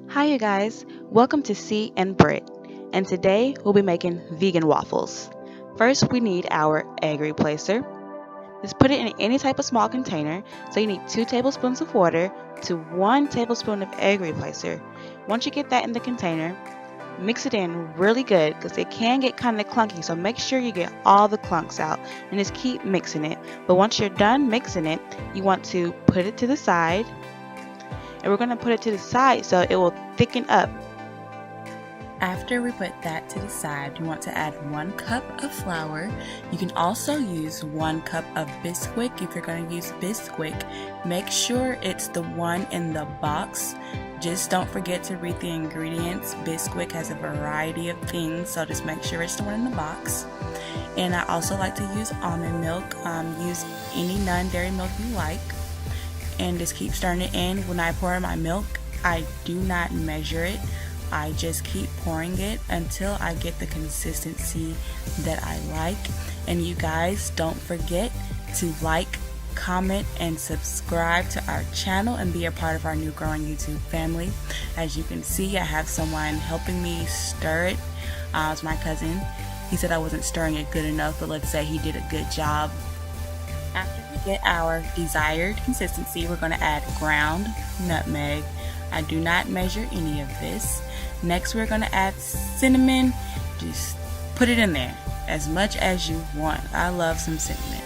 Hi you guys, welcome to C and Brit, and today we'll be making vegan waffles. First we need our egg replacer. Just put it in any type of small container, so you need 2 tablespoons of water to 1 tablespoon of egg replacer. Once you get that in the container, mix it in really good because it can get kind of clunky, so make sure you get all the clunks out and just keep mixing it. But once you're done mixing it, you want to put it to the side, and we're going to put it to the side so it will thicken up. After we put that to the side, you want to add 1 cup of flour. You can also use 1 cup of Bisquick. If you're going to use Bisquick, make sure it's the one in the box. Just don't forget to read the ingredients. Bisquick has a variety of things, so just make sure it's the one in the box. And I also like to use almond milk. Use any non-dairy milk you like. And just keep stirring it in. When I pour my milk, I do not measure it. I just keep pouring it until I get the consistency that I like. And you guys don't forget to like, comment, and subscribe to our channel and be a part of our new growing YouTube family. As you can see, I have someone helping me stir it. It's my cousin. He said I wasn't stirring it good enough, but let's say he did a good job. After we get our desired consistency, we're going to add ground nutmeg. I do not measure any of this. Next, we're going to add cinnamon. Just put it in there as much as you want. I love some cinnamon.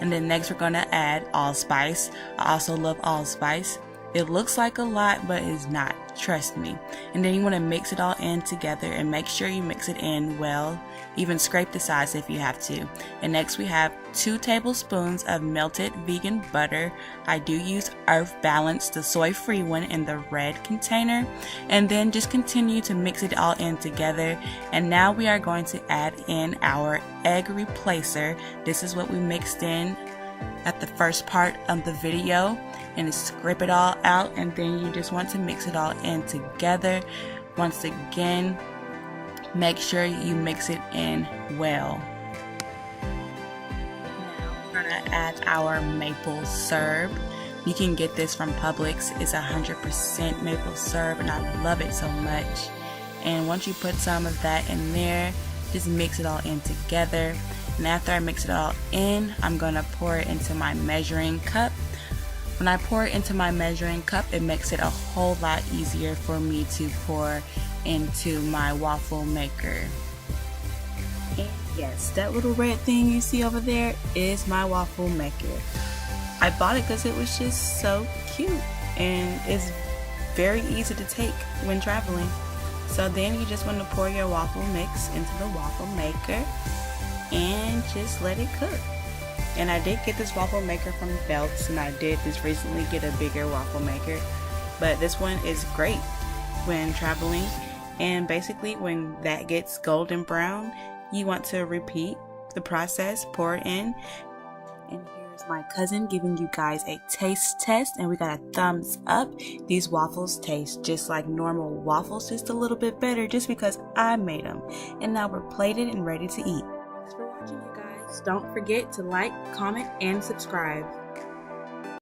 And then next, we're going to add allspice. I also love allspice. It looks like a lot, but it's not. Trust me. And then you want to mix it all in together and make sure you mix it in well. Even scrape the sides if you have to. And next we have 2 tablespoons of melted vegan butter. I do use Earth Balance, the soy-free one, in the red container. And then just continue to mix it all in together. And now we are going to add in our egg replacer. This is what we mixed in at the first part of the video, and scrape it all out, and then you just want to mix it all in together. Once again, make sure you mix it in well. Now we're going to add our maple syrup. You can get this from Publix. It's 100% maple syrup and I love it so much. And once you put some of that in there, just mix it all in together. And after I mix it all in, I'm going to pour it into my measuring cup. When I pour it into my measuring cup, it makes it a whole lot easier for me to pour into my waffle maker. And yes, that little red thing you see over there is my waffle maker. I bought it because it was just so cute and it's very easy to take when traveling. So then you just want to pour your waffle mix into the waffle maker and just let it cook. And I did get this waffle maker from Belts, and I did just recently get a bigger waffle maker, but this one is great when traveling. And basically when that gets golden brown, you want to repeat the process, pour it in. And here's my cousin giving you guys a taste test, and we got a thumbs up. These waffles taste just like normal waffles, just a little bit better just because I made them. And now we're plated and ready to eat. Thanks for watching, you guys. Don't forget to like, comment, and subscribe.